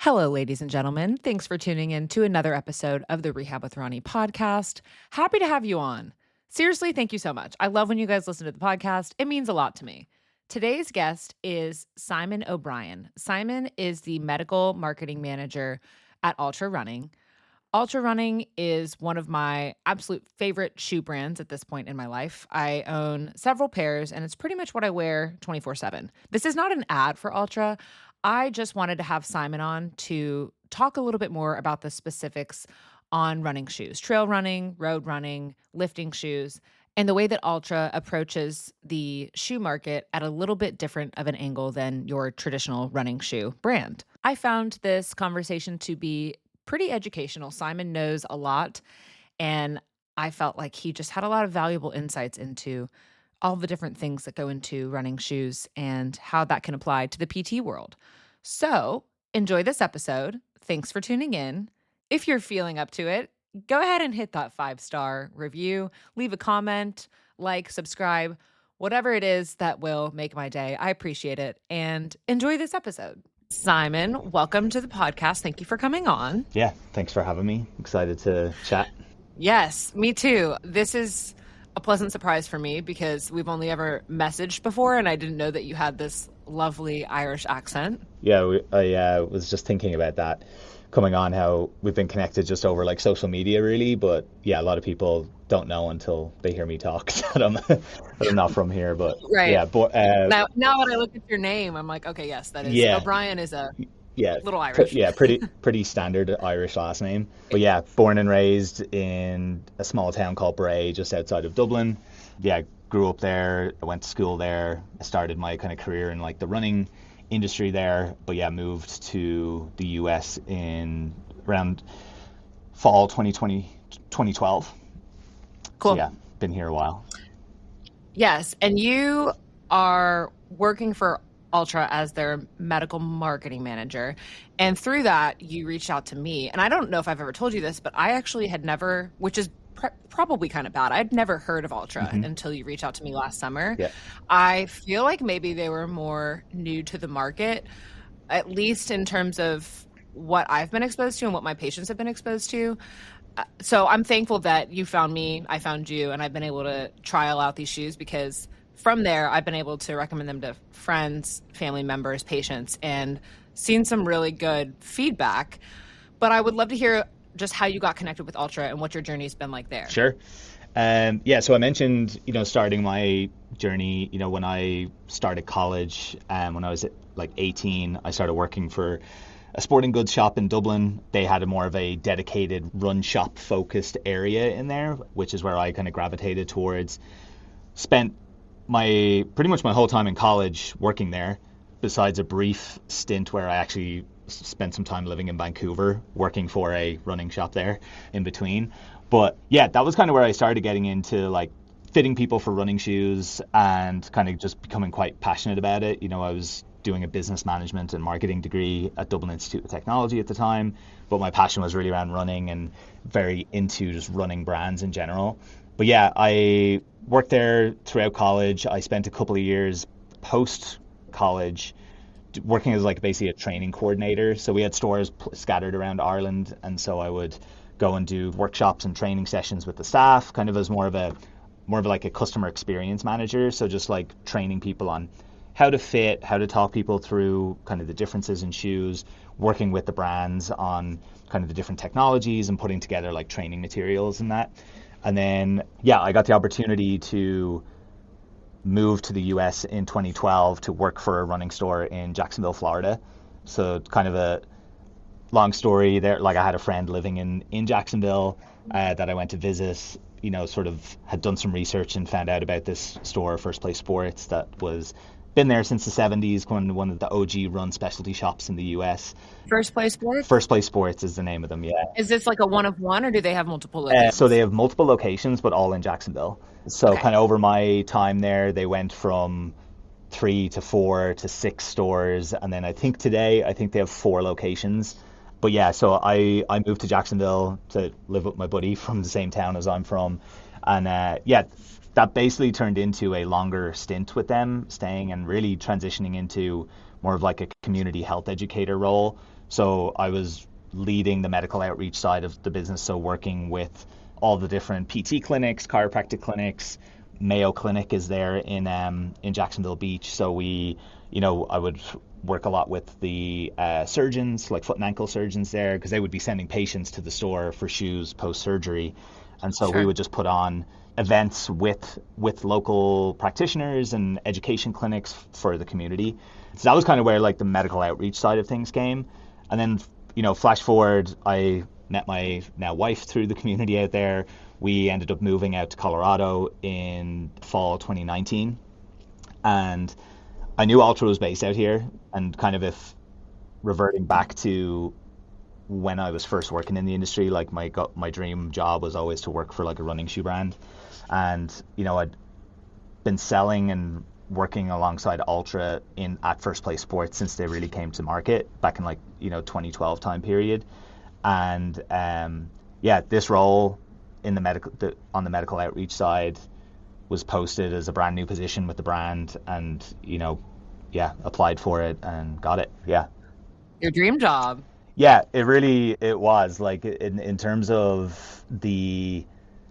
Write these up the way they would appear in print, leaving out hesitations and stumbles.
Hello, ladies and gentlemen. Thanks for tuning in to another episode of the Rehab with Ronnie podcast. Happy to have you on. Seriously, thank you so much. I love when you guys listen to the podcast. It means a lot to me. Today's guest is Simon O'Brien. Simon is the medical marketing manager at Altra Running. Altra Running is one of my absolute favorite shoe brands at this point in my life. I own several pairs, and it's pretty much what I wear 24/7. This is not an ad for Altra. I just wanted to have Simon on to talk a little bit more about the specifics on running shoes, trail running, road running, lifting shoes, and the way that Altra approaches the shoe market at a little bit different of an angle than your traditional running shoe brand. I found this conversation to be pretty educational. Simon knows a lot, and I felt like he just had a lot of valuable insights into all the different things that go into running shoes and how that can apply to the PT world. So, enjoy this episode. Thanks for tuning in. If you're feeling up to it, go ahead and hit that 5-star review, leave a comment, like, subscribe, whatever it is that will make my day. I appreciate it, and enjoy this episode. Simon, welcome to the podcast. Thank you for coming on. Yeah, thanks for having me. Excited to chat. Yes, me too. This is a pleasant surprise for me because we've only ever messaged before, and I didn't know that you had this lovely Irish accent. Yeah, I was just thinking about that coming on, how we've been connected just over like social media really, but yeah, a lot of people don't know until they hear me talk that I'm not from here, but right. Yeah, but now when I look at your name, I'm like, okay, yes, that is O'Brien is a little Irish. Pretty standard Irish last name. But yeah, born and raised in a small town called Bray, just outside of Dublin. Yeah, grew up there. I went to school there. I started my kind of career in like the running industry there. But yeah, moved to the US in around fall 2012. Cool. So yeah, been here a while. Yes, and you are working for Altra as their medical marketing manager. And through that, you reached out to me. And I don't know if I've ever told you this, but I actually had never, which is probably kind of bad, I'd never heard of Altra until you reached out to me last summer. Yeah. I feel like maybe they were more new to the market, at least in terms of what I've been exposed to and what my patients have been exposed to. So I'm thankful that you found me, I found you, and I've been able to trial out these shoes because from there, I've been able to recommend them to friends, family members, patients, and seen some really good feedback. But I would love to hear just how you got connected with Altra and what your journey's been like there. Sure. So I mentioned, starting my journey, when I started college, when I was like 18, I started working for a sporting goods shop in Dublin. They had a more of a dedicated run shop focused area in there, which is where I kind of gravitated towards. Spent pretty much my whole time in college working there, besides a brief stint where I actually spent some time living in Vancouver working for a running shop there in between. But yeah, that was kind of where I started getting into like fitting people for running shoes and kind of just becoming quite passionate about it. I was doing a business management and marketing degree at Dublin Institute of Technology at the time, but my passion was really around running and very into just running brands in general. But yeah, I worked there throughout college. I spent a couple of years post college working as like basically a training coordinator. So we had stores scattered around Ireland, and so I would go and do workshops and training sessions with the staff, kind of as more of like a customer experience manager. So just like training people on how to fit, how to talk people through kind of the differences in shoes, working with the brands on kind of the different technologies and putting together like training materials and that. And then, yeah, I got the opportunity to move to the US in 2012 to work for a running store in Jacksonville, Florida. So kind of a long story there. Like I had a friend living in Jacksonville that I went to visit, sort of had done some research and found out about this store, First Place Sports, that was been there since the 70s, one of the OG run specialty shops in the US. First Place Sports? First Place Sports is the name of them, yeah. Is this like a one of one, or do they have multiple locations? So they have multiple locations, but all in Jacksonville. So Okay. Kind of over my time there, they went from 3 to 4 to 6 stores. And then I think they have 4 locations. But yeah, so I moved to Jacksonville to live with my buddy from the same town as I'm from. And that basically turned into a longer stint with them, staying and really transitioning into more of like a community health educator role. So I was leading the medical outreach side of the business, so working with all the different PT clinics, chiropractic clinics. Mayo Clinic is there in Jacksonville Beach. So I would work a lot with the surgeons, like foot and ankle surgeons there, because they would be sending patients to the store for shoes post surgery, and so we Sure. would just put on events with local practitioners and education clinics for the community. So that was kind of where like the medical outreach side of things came. And then, flash forward, I met my now wife through the community out there. We ended up moving out to Colorado in fall 2019. And I knew Altra was based out here. And kind of if reverting back to when I was first working in the industry, like my dream job was always to work for like a running shoe brand. And, I'd been selling and working alongside Altra in at First Place Sports since they really came to market back in like 2012 time period, and yeah, this role in on the medical outreach side was posted as a brand new position with the brand, and yeah, applied for it and got it. Yeah. Your dream job. Yeah, it was like in terms of the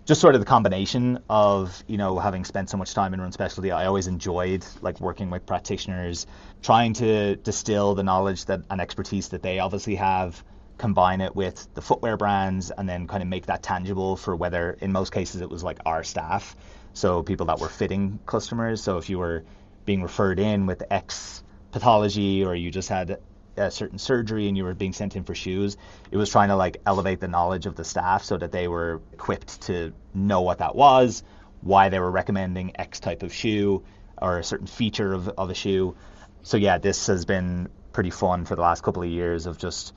just sort of the combination of having spent so much time in run specialty. I always enjoyed like working with practitioners, trying to distill the knowledge that and expertise that they obviously have, combine it with the footwear brands, and then kind of make that tangible for whether in most cases it was like our staff, so people that were fitting customers. So if you were being referred in with X pathology, or you just had a certain surgery and you were being sent in for shoes, it was trying to like elevate the knowledge of the staff so that they were equipped to know what that was, why they were recommending X type of shoe or a certain feature of a shoe. So yeah, this has been pretty fun for the last couple of years of just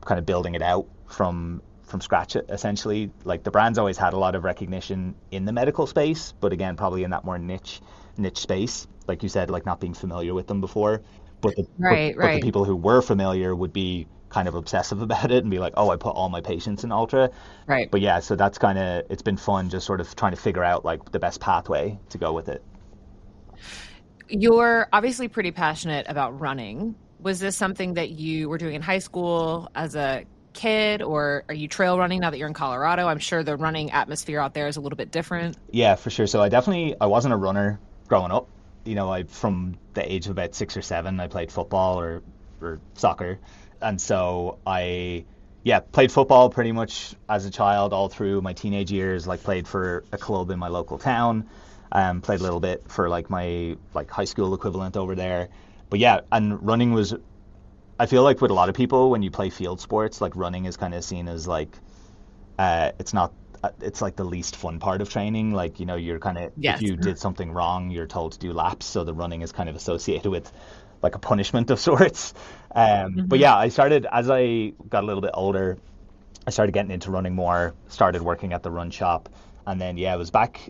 kind of building it out from scratch essentially. Like the brand's always had a lot of recognition in the medical space, but again, probably in that more niche space, like you said, like not being familiar with them before. Right, But the right. people who were familiar would be kind of obsessive about it and be like, oh, I put all my patients in Ultra. Right. But yeah, so that's kind of, it's been fun just sort of trying to figure out like the best pathway to go with it. You're obviously pretty passionate about running. Was this something that you were doing in high school as a kid, or are you trail running now that you're in Colorado? I'm sure the running atmosphere out there is a little bit different. Yeah, for sure. So I wasn't a runner growing up. I from the age of about 6 or 7, I played football or soccer, and so yeah, played football pretty much as a child all through my teenage years. Like played for a club in my local town, played a little bit for like my like high school equivalent over there. But yeah, and running was. I feel like with a lot of people when you play field sports, like running is kind of seen as like it's not it's like the least fun part of training. Like you're kind of, if Yes. you did something wrong, you're told to do laps, so the running is kind of associated with like a punishment of sorts. But Hmm. yeah, I started as I got a little bit older, I started getting into running more, started working at the run shop, and then yeah,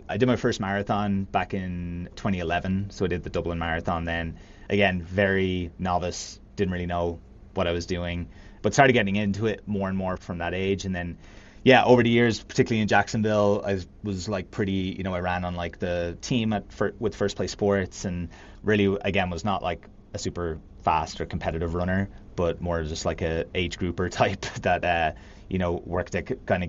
I did my first marathon back in 2011, so I did the Dublin Marathon then. Again, very novice, didn't really know what I was doing, but started getting into it more and more from that age. And then yeah, over the years, particularly in Jacksonville, I was like pretty, I ran on like the team with First Place Sports, and really again was not like a super fast or competitive runner, but more just like a age grouper type that worked at kind of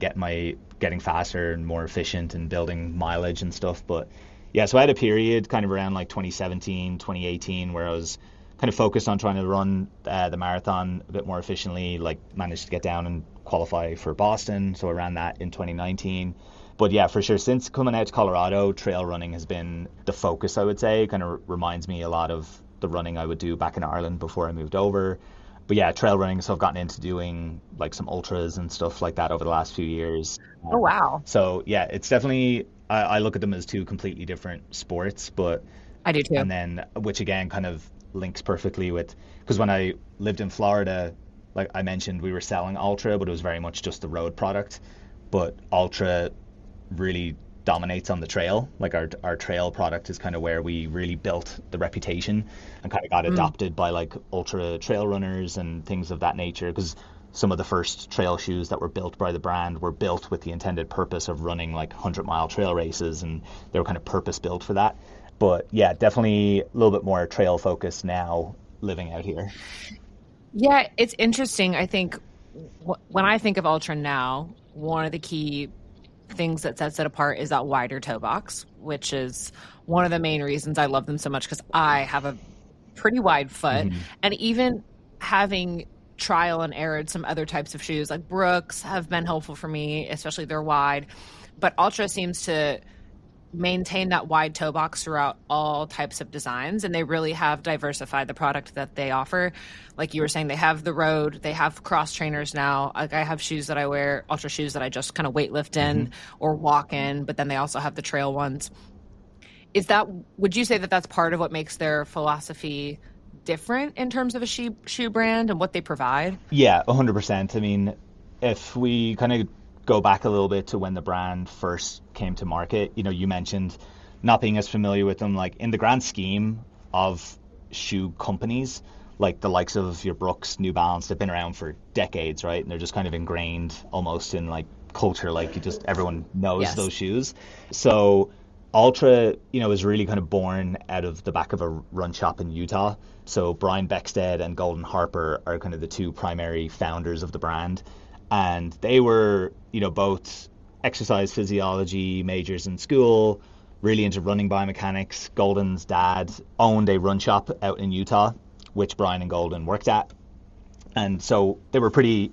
getting faster and more efficient and building mileage and stuff. But yeah, so I had a period kind of around like 2017, 2018 where I was kind of focused on trying to run the marathon a bit more efficiently, like managed to get down and qualify for Boston. So I ran that in 2019. But yeah, for sure, since coming out to Colorado, trail running has been the focus, I would say. It kind of reminds me a lot of the running I would do back in Ireland before I moved over. But yeah, trail running, so I've gotten into doing like some ultras and stuff like that over the last few years. Oh, wow. So yeah, it's definitely, I look at them as two completely different sports, but I do too. and then which again kind of links perfectly with, because when I lived in Florida, like I mentioned, we were selling Altra, but it was very much just the road product. But Altra really dominates on the trail. Like our trail product is kind of where we really built the reputation and kind of got Mm. adopted by like ultra trail runners and things of that nature, because some of the first trail shoes that were built by the brand were built with the intended purpose of running like 100-mile trail races, and they were kind of purpose built for that. But yeah, definitely a little bit more trail focused now living out here. Yeah, it's interesting. I think when I think of Ultra now, one of the key things that sets it apart is that wider toe box, which is one of the main reasons I love them so much because I have a pretty wide foot. Hmm. And even having trial and errored some other types of shoes, like Brooks, have been helpful for me, especially they're wide. But Ultra seems to maintain that wide toe box throughout all types of designs, and they really have diversified the product that they offer. Like you were saying, they have the road, they have cross trainers now. Like I have shoes that I wear, Ultra shoes that I just kind of weightlift in Hmm. or walk in, but then they also have the trail ones. Is that, would you say that that's part of what makes their philosophy different in terms of a shoe brand and what they provide? Yeah, 100%. I mean, if we kind of go back a little bit to when the brand first came to market, you mentioned not being as familiar with them. Like in the grand scheme of shoe companies, like the likes of your Brooks, New Balance, they've been around for decades, right? And they're just kind of ingrained almost in like culture, like you just everyone knows Yes. those shoes. So Altra, is really kind of born out of the back of a run shop in Utah. So Brian Beckstead and Golden Harper are kind of the two primary founders of the brand. And they were, both exercise physiology majors in school, really into running biomechanics. Golden's dad owned a run shop out in Utah, which Brian and Golden worked at. And so they were pretty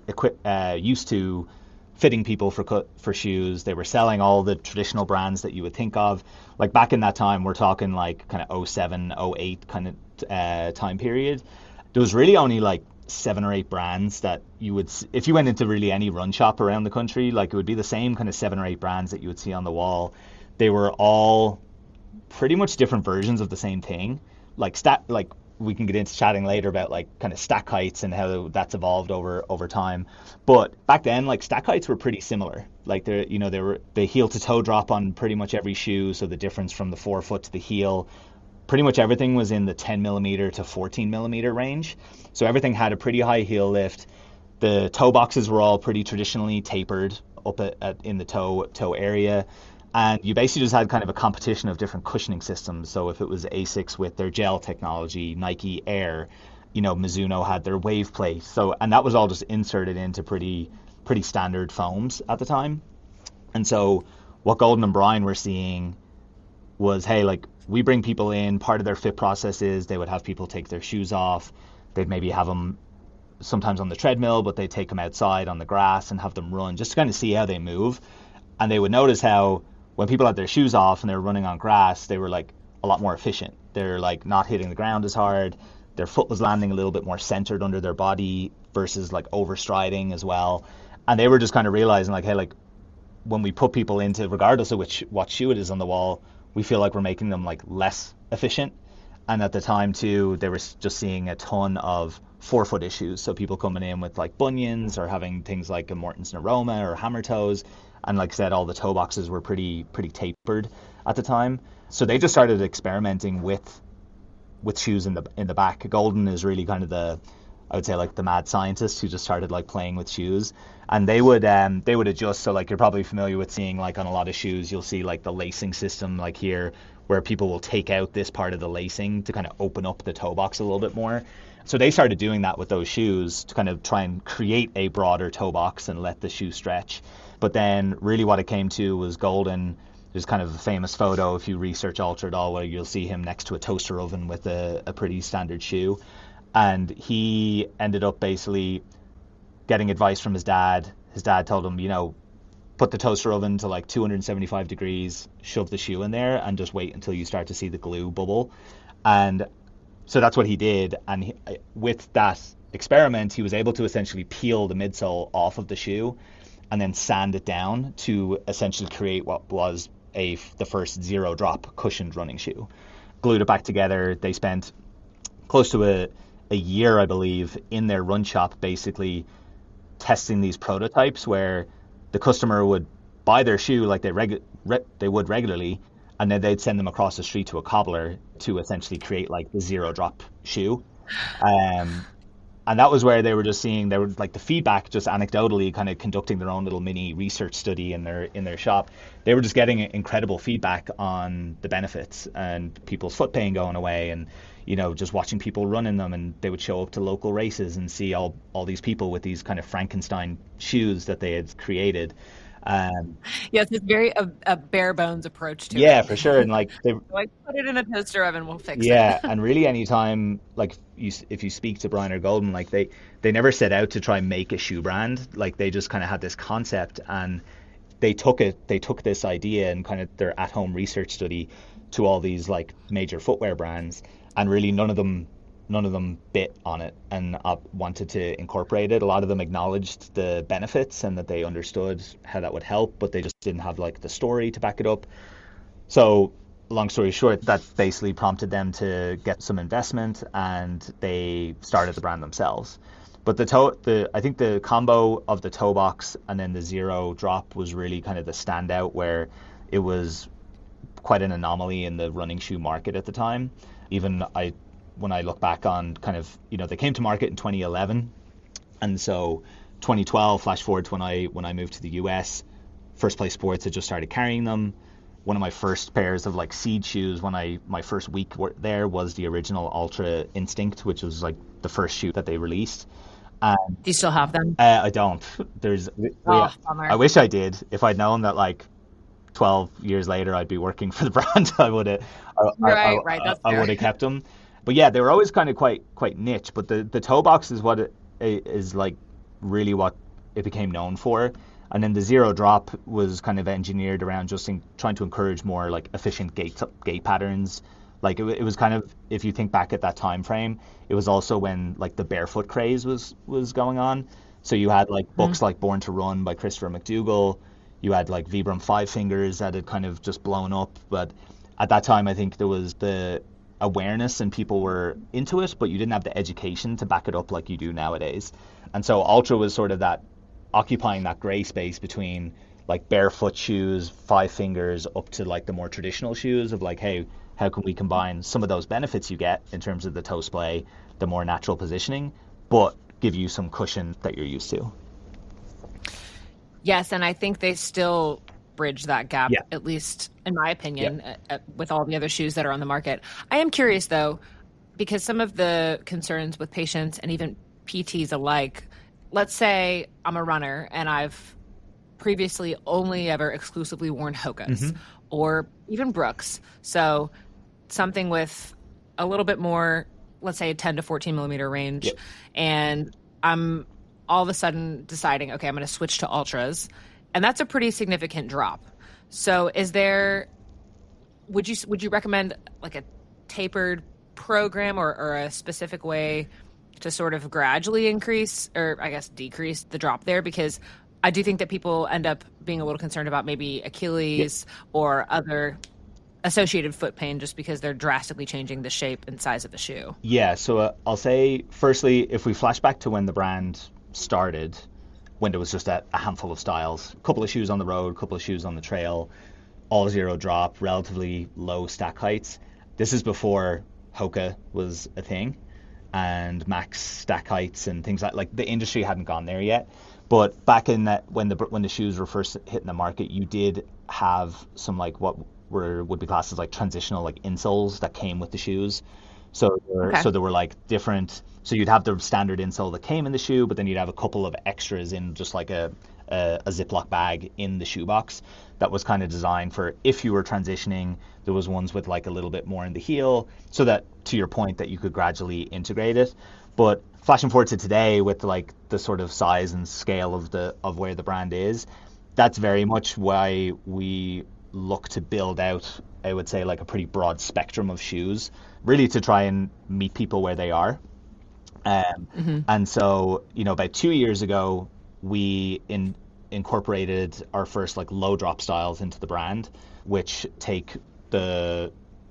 used to fitting people for shoes. They were selling all the traditional brands that you would think of. Like back in that time, we're talking like kind of '07, '08 kind of time period. There was really only like 7 or 8 brands that you would, if you went into really any run shop around the country, like it would be the same kind of 7 or 8 brands that you would see on the wall. They were all pretty much different versions of the same thing. Like we can get into chatting later about like kind of stack heights and how that's evolved over time. But back then, like stack heights were pretty similar. Like they were the heel to toe drop on pretty much every shoe. So the difference from the forefoot to the heel, pretty much everything was in the 10 millimeter to 14 millimeter range. So everything had a pretty high heel lift. The toe boxes were all pretty traditionally tapered up in the toe area. And you basically just had kind of a competition of different cushioning systems. So if it was Asics with their gel technology, Nike Air, Mizuno had their wave plate. So and that was all just inserted into pretty standard foams at the time. And so what Golden and Brian were seeing was, hey, like we bring people in, part of their fit process is they would have people take their shoes off. They'd maybe have them sometimes on the treadmill, but they take them outside on the grass and have them run just to kind of see how they move. And they would notice how when people had their shoes off and they were running on grass, they were like a lot more efficient. They're like not hitting the ground as hard. Their foot was landing a little bit more centered under their body versus like overstriding as well. And they were just kind of realizing like, hey, like when we put people into, regardless of what shoe it is on the wall, we feel like we're making them like less efficient. And at the time too, they were just seeing a ton of forefoot issues. So people coming in with like bunions or having things like a Morton's Neuroma or hammer toes. And like I said, all the toe boxes were pretty tapered at the time. So they just started experimenting with shoes in the back. Golden is really kind of I would say like the mad scientist who just started like playing with shoes, and they would adjust. So like you're probably familiar with seeing like on a lot of shoes, you'll see like the lacing system like here, where people will take out this part of the lacing to kind of open up the toe box a little bit more. So they started doing that with those shoes to kind of try and create a broader toe box and let the shoe stretch. But then really what it came to was Golden. There's kind of a famous photo if you research Altra at all where you'll see him next to a toaster oven with a pretty standard shoe. And he ended up basically getting advice from his dad. His dad told him, put the toaster oven to like 275 degrees, shove the shoe in there, and just wait until you start to see the glue bubble. And so that's what he did. And with that experiment, he was able to essentially peel the midsole off of the shoe and then sand it down to essentially create what was the first zero drop cushioned running shoe. Glued it back together. They spent close to a year, I believe, in their run shop, basically testing these prototypes where the customer would buy their shoe like they would regularly, and then they'd send them across the street to a cobbler to essentially create like the zero drop shoe. Um, and that was where they were just seeing, they were like the feedback, just anecdotally kind of conducting their own little mini research study in their shop. They were just getting incredible feedback on the benefits and people's foot pain going away. And just watching people run in them, and they would show up to local races and see all these people with these kind of Frankenstein shoes that they had created. Um, Yes, it's very a bare bones approach to yeah, it. for sure. And like they Like, put it in a toaster oven, we'll fix it. Yeah, and really anytime like if you speak to Brian or Golden, like they never set out to try and make a shoe brand. Like they just kind of had this concept, and they took this idea and kind of their at-home research study to all these like major footwear brands, and really none of them bit on it and wanted to incorporate it. A lot of them acknowledged the benefits and that they understood how that would help, but they just didn't have like the story to back it up. So, long story short, that basically prompted them to get some investment, and they started the brand themselves. But I think the combo of the toe box and then the zero drop was really kind of the standout, where it was quite an anomaly in the running shoe market at the time. Even when I look back on kind of, they came to market in 2011, and so 2012, flash forward to when I moved to the US, First Place Sports had just started carrying them. One of my first pairs of like seed shoes my first week there was the original Altra Instinct, which was like the first shoe that they released. And Do you still have them? I don't. Oh, bummer. I wish I did. If I'd known that like 12 years later I'd be working for the brand, I would have Right, that's I fair. would have kept them. But yeah, they were always kind of quite niche. But the toe box is what it is like really what it became known for. And then the zero drop was kind of engineered around just trying to encourage more like efficient gait patterns. Like it was kind of, if you think back at that time frame, it was also when like the barefoot craze was going on. So you had like books like Born to Run by Christopher McDougall. You had like Vibram Five Fingers that had kind of just blown up. But at that time, I think there was the awareness and people were into it, but you didn't have the education to back it up like you do nowadays. And so Ultra was sort of that occupying that gray space between like barefoot shoes, Five Fingers, up to like the more traditional shoes of like, hey, how can we combine some of those benefits you get in terms of the toe splay, the more natural positioning, but give you some cushion that you're used to. Yes, and I think they still bridge that gap, Yeah. at least in my opinion, Yeah. with all the other shoes that are on the market. I am curious though, because some of the concerns with patients and even PTs alike, let's say I'm a runner and I've previously only ever exclusively worn Hokas or even Brooks. So something with a little bit more, let's say a 10 to 14 millimeter range. Yep. And I'm all of a sudden deciding, okay, I'm going to switch to Ultras. And that's a pretty significant drop. So would you recommend like a tapered program or a specific way to sort of gradually increase or I guess decrease the drop there? Because I do think that people end up being a little concerned about maybe Achilles or other associated foot pain just because they're drastically changing the shape and size of the shoe. Yeah, so I'll say, firstly, if we flash back to when the brand started, when there was just a handful of styles, a couple of shoes on the road, a couple of shoes on the trail, all zero drop, relatively low stack heights. This is before Hoka was a thing and max stack heights and things like the industry hadn't gone there yet. But back in that, when the shoes were first hitting the market, you did have some like what would be classed as like transitional like insoles that came with the shoes. So there were like different. So you'd have the standard insole that came in the shoe, but then you'd have a couple of extras in just like a Ziploc bag in the shoebox that was kind of designed for if you were transitioning. There was ones with like a little bit more in the heel, so that, to your point, that you could gradually integrate it. But flashing forward to today, with like the sort of size and scale of where the brand is, that's very much why we look to build out, I would say, like a pretty broad spectrum of shoes, really to try and meet people where they are. And so, about 2 years ago, we incorporated our first like low drop styles into the brand, which take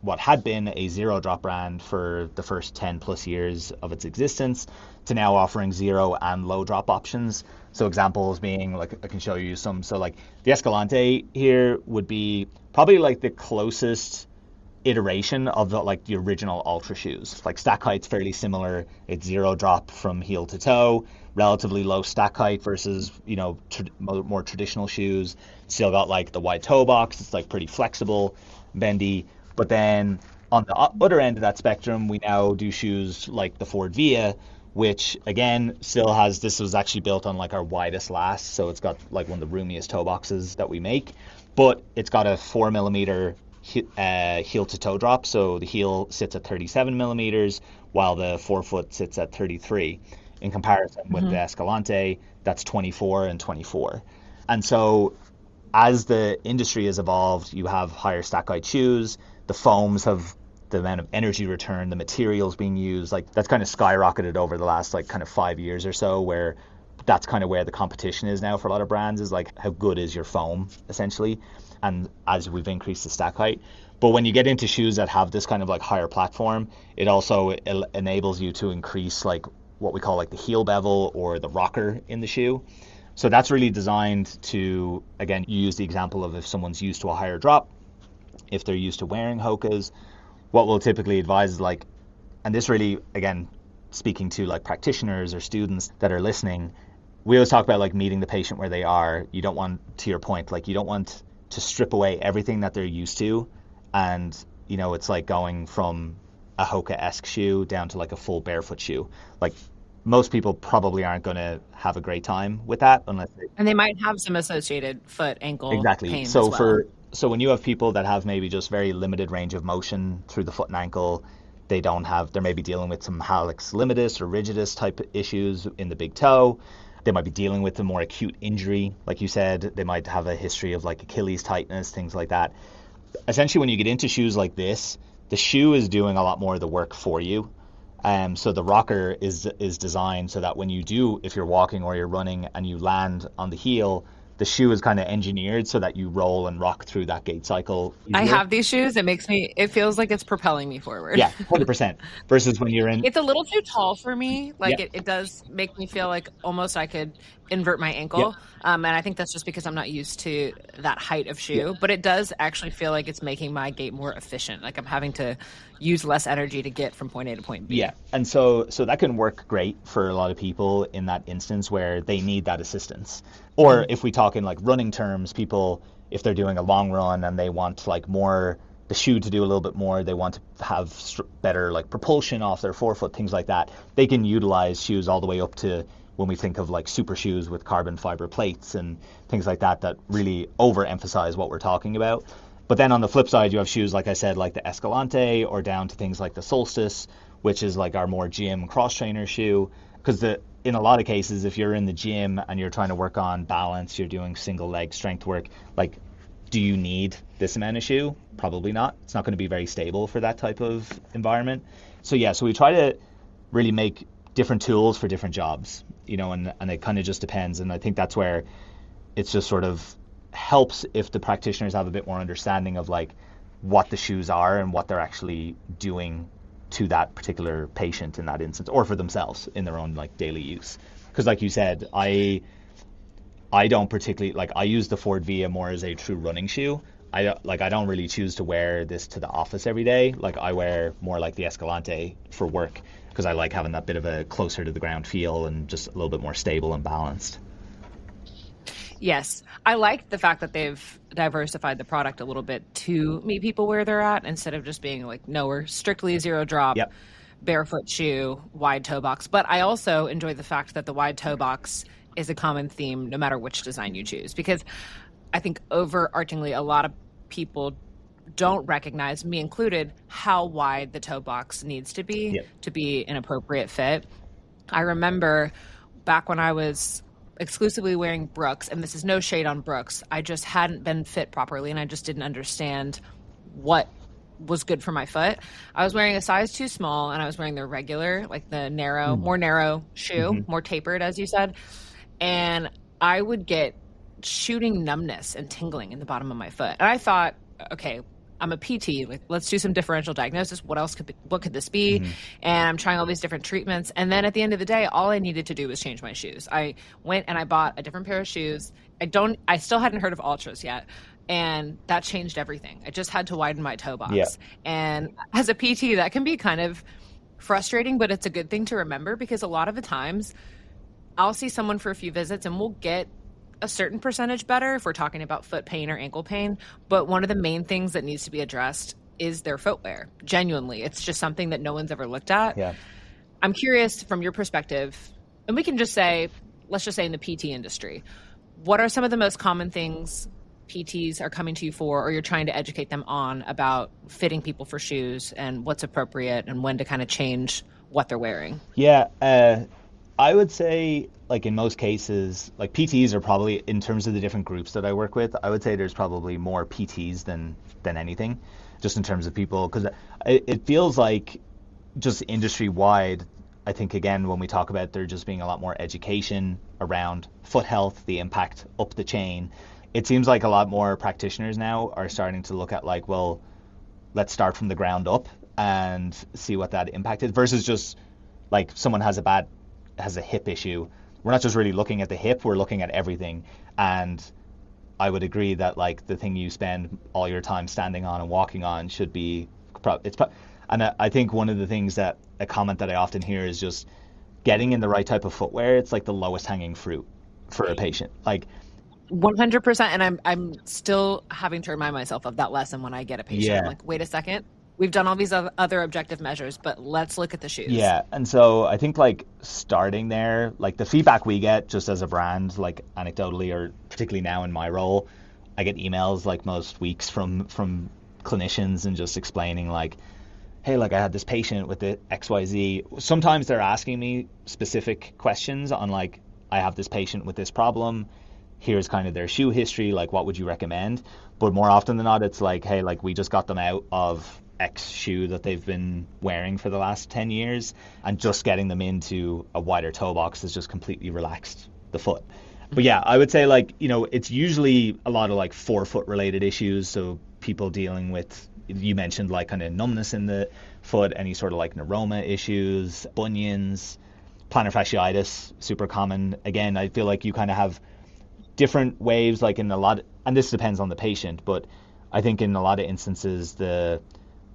what had been a zero drop brand for the first 10 plus years of its existence to now offering zero and low drop options. So examples being, like, I can show you some. So like the Escalante here would be probably like the closest iteration of the original Ultra shoes. Like stack height's fairly similar. It's zero drop from heel to toe, relatively low stack height versus more traditional shoes. Still got like the wide toe box. It's like pretty flexible, bendy. But then On the other end of that spectrum, we now do shoes like the Ford Via, which again still has, this was actually built on like our widest last, so it's got like one of the roomiest toe boxes that we make, but it's got a 4 millimeter heel to toe drop, so the heel sits at 37 millimeters while the forefoot sits at 33. In comparison with the Hmm. Escalante, that's 24 and 24. And so as the industry has evolved, you have higher stack height shoes. The foams have the amount of energy return, the materials being used, like that's kind of skyrocketed over the last like kind of 5 years or so, where that's kind of where the competition is now for a lot of brands, is like how good is your foam essentially. And as we've increased the stack height. But when you get into shoes that have this kind of like higher platform, it also enables you to increase like what we call like the heel bevel or the rocker in the shoe. So that's really designed to, again, you use the example of if someone's used to a higher drop, if they're used to wearing Hokas, what we'll typically advise is like, and this really, again, speaking to like practitioners or students that are listening, we always talk about like meeting the patient where they are. You don't want, to your point, like you don't want to strip away everything that they're used to. And, it's like going from a Hoka-esque shoe down to like a full barefoot shoe. Like most people probably aren't going to have a great time with that unless they, And they might have some associated foot, ankle exactly. pain as well. So when you have people that have maybe just very limited range of motion through the foot and ankle, they're maybe dealing with some hallux limitus or rigidus type issues in the big toe. They might be dealing with a more acute injury, like you said. They might have a history of like Achilles tightness, things like that. Essentially, when you get into shoes like this, the shoe is doing a lot more of the work for you. So the rocker is designed so that when you do, if you're walking or you're running and you land on the heel, the shoe is kind of engineered so that you roll and rock through that gait cycle I easier. have these shoes. It feels like it's propelling me forward. Yeah, 100%. Versus when you're in, It's a little too tall for me. yeah, Like it does make me feel like almost I could invert my yeah, ankle. And I think that's just because I'm not used to that height of yeah. shoe. But it does actually feel like it's making my gait more efficient. Like I'm having to use less energy to get from point A to point Yeah, B. and so that can work great for a lot of people in that instance where they need that assistance. Or Mhm. if we talk in like running terms, people, if they're doing a long run and they want like more, the shoe to do a little bit more, they want to have better like propulsion off their forefoot, things like that. They can utilize shoes all the way up to when we think of like super shoes with carbon fiber plates and things like that that really overemphasize what we're talking about. But then on the flip side, you have shoes, like I said, like the Escalante or down to things like the Solstice, which is like our more gym cross trainer shoe. Because in a lot of cases, if you're in the gym and you're trying to work on balance, you're doing single leg strength work, like, do you need this amount of shoe? Probably not. It's not going to be very stable for that type of environment. So yeah, so we try to really make different tools for different jobs, and it kind of just depends. And I think that's where it's just sort of helps if the practitioners have a bit more understanding of like what the shoes are and what they're actually doing to that particular patient in that instance or for themselves in their own like daily use. Because like you said, I don't particularly like, I use the Ford Via more as a true running shoe. I don't really choose to wear this to the office every day. Like I wear more like the Escalante for work because I like having that bit of a closer to the ground feel and just a little bit more stable and balanced. Yes. I like the fact that they've diversified the product a little bit to meet people where they're at instead of just being like, no, we're strictly zero drop, Yep. barefoot shoe, wide toe box. But I also enjoy the fact that the wide toe box is a common theme no matter which design you choose. Because I think overarchingly, a lot of people don't recognize, me included, how wide the toe box needs Yep. to be an appropriate fit. I remember back when I was exclusively wearing Brooks, and this is no shade on Brooks, I just hadn't been fit properly and I just didn't understand what was good for my foot. I was wearing a size too small and I was wearing the regular, like the more narrow shoe, Mm-hmm. more tapered, as you said. And I would get shooting numbness and tingling in the bottom of my foot. And I thought, okay, I'm a PT. Like, let's do some differential diagnosis. What could this be? Mm-hmm. And I'm trying all these different treatments. And then at the end of the day, all I needed to do was change my shoes. I went and I bought a different pair of shoes. I still hadn't heard of Altras yet. And that changed everything. I just had to widen my toe Yeah. box. And as a PT, that can be kind of frustrating, but it's a good thing to remember because a lot of the times I'll see someone for a few visits and we'll get a certain percentage better if we're talking about foot pain or ankle pain. But one of the main things that needs to be addressed is their footwear. Genuinely, it's just something that no one's ever looked at. Yeah. I'm curious from your perspective, and we can just say, let's just say in the PT industry, what are some of the most common things PTs are coming to you for, or you're trying to educate them on about fitting people for shoes and what's appropriate and when to kind of change what they're wearing? Yeah, I would say like in most cases, like PTs are probably in terms of the different groups that I work with, I would say there's probably more PTs than anything, just in terms of people, because it feels like just industry wide. I think again when we talk about there just being a lot more education around foot health, the impact up the chain, it seems like a lot more practitioners now are starting to look at like, well, let's start from the ground up and see what that impact is versus just like someone has a hip issue. We're not just really looking at the hip, we're looking at everything. And I would agree that like the thing you spend all your time standing on and walking on should be and I think one of the things that a comment that I often hear is just getting in the right type of footwear. It's like the lowest hanging fruit for a patient. Like 100%. And I'm still having to remind myself of that lesson when I get a patient. I'm yeah, like, wait a second. We've done all these other objective measures, but let's look at the shoes. yeah. And so I think like starting there, like the feedback we get just as a brand, like anecdotally or particularly now in my role, I get emails like most weeks from clinicians and just explaining like, hey, like I had this patient with the XYZ. Sometimes they're asking me specific questions on like, I have this patient with this problem. Here's kind of their shoe history. Like, what would you recommend? But more often than not, it's like, hey, like we just got them out of X shoe that they've been wearing for the last 10 years and just getting them into a wider toe box has just completely relaxed the foot. But yeah, I would say like, it's usually a lot of like forefoot related issues. So people dealing with, you mentioned like kind of numbness in the foot, any sort of like neuroma issues, bunions, plantar fasciitis, super common. Again, I feel like you kind of have different waves, like in a lot, and this depends on the patient, but I think in a lot of instances, the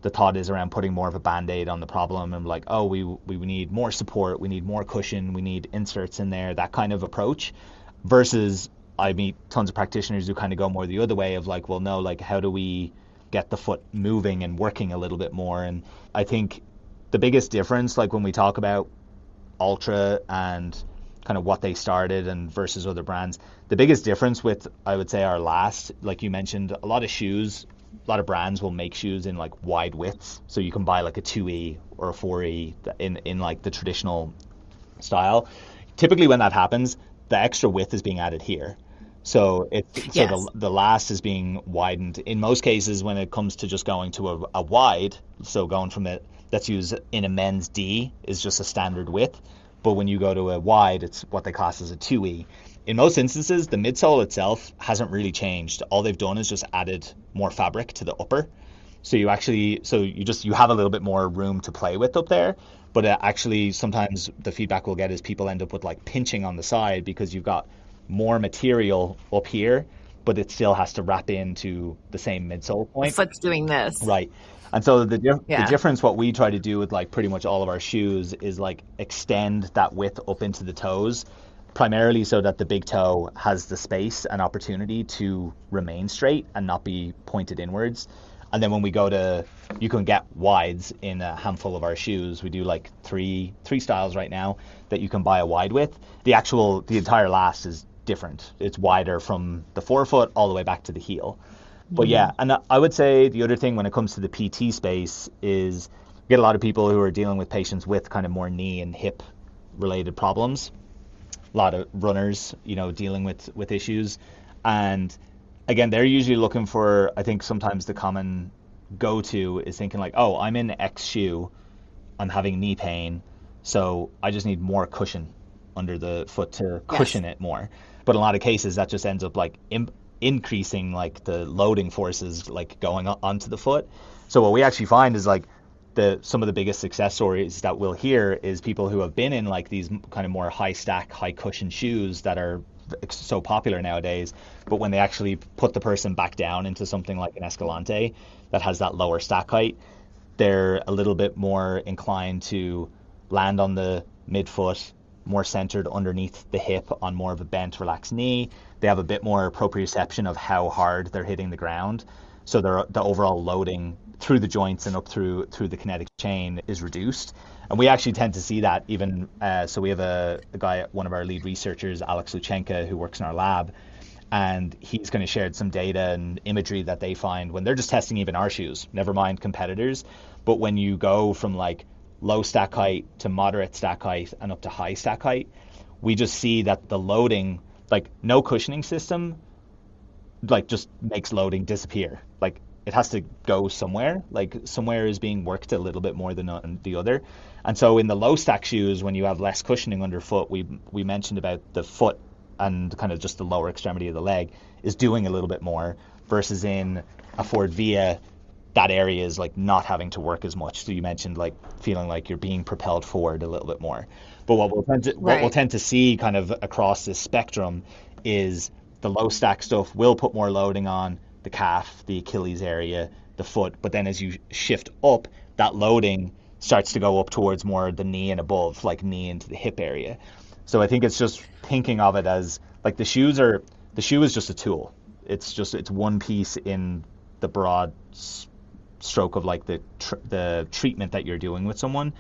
thought is around putting more of a band-aid on the problem and like, oh, we need more support, we need more cushion, we need inserts in there, that kind of approach, versus I meet tons of practitioners who kind of go more the other way of like, well, no, like how do we get the foot moving and working a little bit more? And I think the biggest difference, like when we talk about Altra and kind of what they started and versus other brands, the biggest difference with, I would say, our last, like you mentioned, a lot of shoes, a lot of brands will make shoes in like wide widths. So you can buy like a 2E or a 4E in like the traditional style. Typically when that happens, the extra width is being added here. So Yes. the last is being widened. In most cases, when it comes to just going to a wide, so going from it that's used in a men's D is just a standard width. But when you go to a wide, it's what they class as a 2E. In most instances, the midsole itself hasn't really changed. All they've done is just added more fabric to the upper. So you have a little bit more room to play with up there. But actually, sometimes the feedback we'll get is people end up with like pinching on the side because you've got more material up here, but it still has to wrap into the same midsole The point. foot's doing this. Right. And so the Yeah. difference, what we try to do with like pretty much all of our shoes is like extend that width up into the toes, primarily so that the big toe has the space and opportunity to remain straight and not be pointed inwards. And then when we go to, you can get wides in a handful of our shoes. We do like three styles right now that you can buy a wide with. The entire last is different. It's wider from the forefoot all the way back to the heel. But yeah, and I would say the other thing when it comes to the PT space is we get a lot of people who are dealing with patients with kind of more knee and hip related problems. A lot of runners, dealing with issues. And again, they're usually looking for, I think sometimes the common go-to is thinking like, oh, I'm in X shoe, I'm having knee pain, so I just need more cushion under the foot to Yes. cushion it more. But in a lot of cases, that just ends up like increasing like the loading forces like going onto the foot. So what we actually find is like some of the biggest success stories that we'll hear is people who have been in like these kind of more high stack, high cushion shoes that are so popular nowadays, but when they actually put the person back down into something like an Escalante that has that lower stack height, they're a little bit more inclined to land on the midfoot, more centered underneath the hip on more of a bent, relaxed knee. They have a bit more proprioception of how hard they're hitting the ground. So the overall loading through the joints and up through the kinetic chain is reduced. And we actually tend to see that even, so we have a guy, one of our lead researchers, Alex Luchenko, who works in our lab, and he's kind of shared some data and imagery that they find when they're just testing even our shoes, never mind competitors. But when you go from like low stack height to moderate stack height and up to high stack height, we just see that the loading, like no cushioning system, like just makes loading disappear. Like it has to go somewhere. Like somewhere is being worked a little bit more than the other. And so in the low stack shoes, when you have less cushioning underfoot, we mentioned about the foot and kind of just the lower extremity of the leg is doing a little bit more, versus in a Ford Via, that area is like not having to work as much. So you mentioned like feeling like you're being propelled forward a little bit more. But what we'll Right. tend to see kind of across this spectrum is the low stack stuff will put more loading on the calf, the Achilles area, the foot. But then as you shift up, that loading starts to go up towards more the knee and above, like knee into the hip area. So I think it's just thinking of it as like the shoe is just a tool. It's one piece in the broad stroke of like the treatment that you're doing with someone,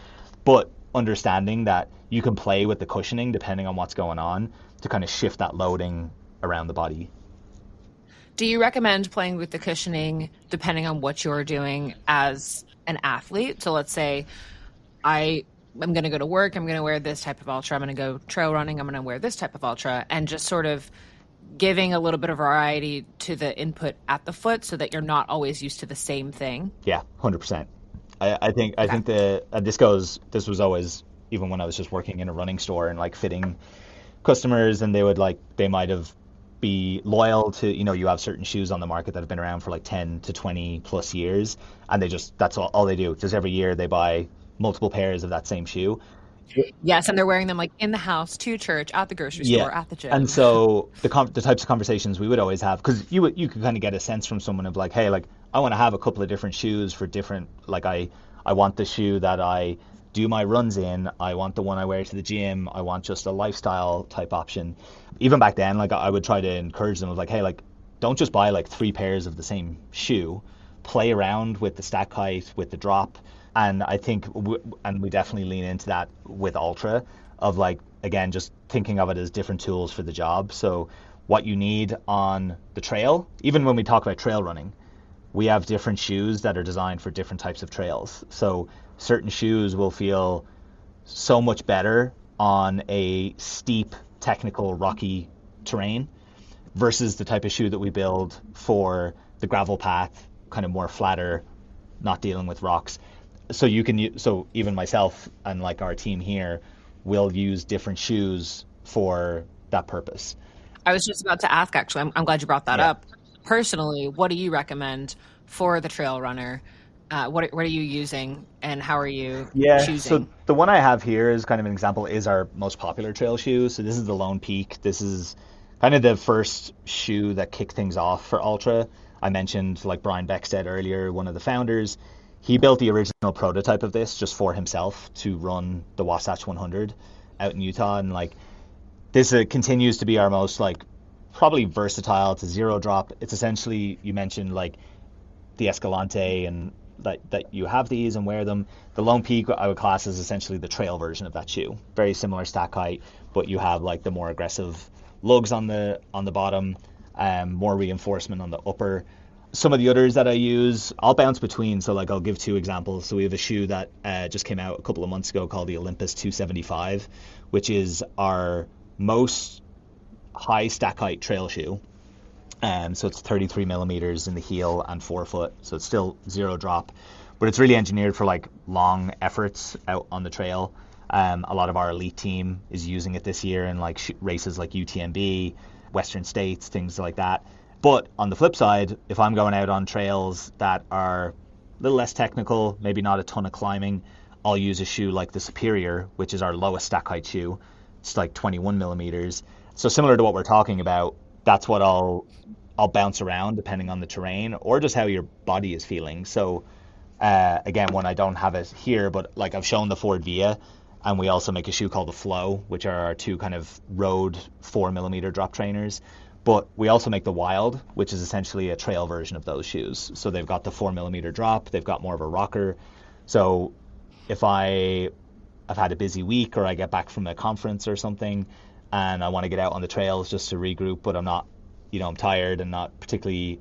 but understanding that you can play with the cushioning depending on what's going on to kind of shift that loading around the body. Do you recommend playing with the cushioning depending on what you're doing as an athlete? So let's say I'm going to go to work, I'm going to wear this type of Ultra, I'm going to go trail running, I'm going to wear this type of Ultra, and just sort of giving a little bit of variety to the input at the foot so that you're not always used to the same thing. Yeah, 100%. I Okay. think this was always, even when I was just working in a running store and like fitting customers, and they might have be loyal to, you have certain shoes on the market that have been around for like 10 to 20 plus years, and that's all they do. Just every year they buy multiple pairs of that same shoe. Yes, and they're wearing them like in the house, to church, at the grocery Yeah. store, at the And gym. so the types of conversations we would always have, because you could kind of get a sense from someone of like, hey, like I want to have a couple of different shoes for different, like I want the shoe that I do my runs in. I want the one I wear to the gym. I want just a lifestyle type option. Even back then, like I would try to encourage them of like, hey, like don't just buy like three pairs of the same shoe. Play around with the stack height, with the drop. And I think, and we definitely lean into that with Ultra, of like, again, just thinking of it as different tools for the job. So what you need on the trail, even when we talk about trail running, we have different shoes that are designed for different types of trails. So certain shoes will feel so much better on a steep, technical, rocky terrain versus the type of shoe that we build for the gravel path, kind of more flatter, not dealing with rocks. So so even myself and like our team here will use different shoes for that purpose. I was just about to ask, actually. I'm glad you brought that Yeah. up. Personally, what do you recommend for the trail runner? What are you using and how are you Yeah, so choosing? the one I have here is kind of an example, is our most popular trail shoe. So this is the Lone Peak. This is kind of the first shoe that kicked things off for Ultra. I mentioned like Brian Beckstead earlier, one of the founders. He built the original prototype of this just for himself to run the Wasatch 100 out in Utah, and like this continues to be our most like probably versatile. It's a zero drop. It's essentially, you mentioned like the Escalante and that you have these and wear them. The Lone Peak I would class as essentially the trail version of that shoe. Very similar stack height, but you have like the more aggressive lugs on the bottom, more reinforcement on the upper. Some of the others that I use, I'll bounce between. So like I'll give two examples. So we have a shoe that just came out a couple of months ago called the Olympus 275, which is our most high stack height trail shoe. So it's 33 millimeters in the heel and forefoot. So it's still zero drop, but it's really engineered for like long efforts out on the trail. A lot of our elite team is using it this year in like races like UTMB, Western States, things like that. But on the flip side, if I'm going out on trails that are a little less technical, maybe not a ton of climbing, I'll use a shoe like the Superior, which is our lowest stack height shoe. It's like 21 millimeters. So similar to what we're talking about, that's what I'll bounce around depending on the terrain or just how your body is feeling. So again, when I don't have it here, but like I've shown the Ford Via, and we also make a shoe called the Flow, which are our two kind of road 4 millimeter drop trainers. But we also make the Wild, which is essentially a trail version of those shoes. So they've got the 4 millimeter drop, they've got more of a rocker. So if I've had a busy week or I get back from a conference or something and I want to get out on the trails just to regroup, but I'm not, I'm tired and not particularly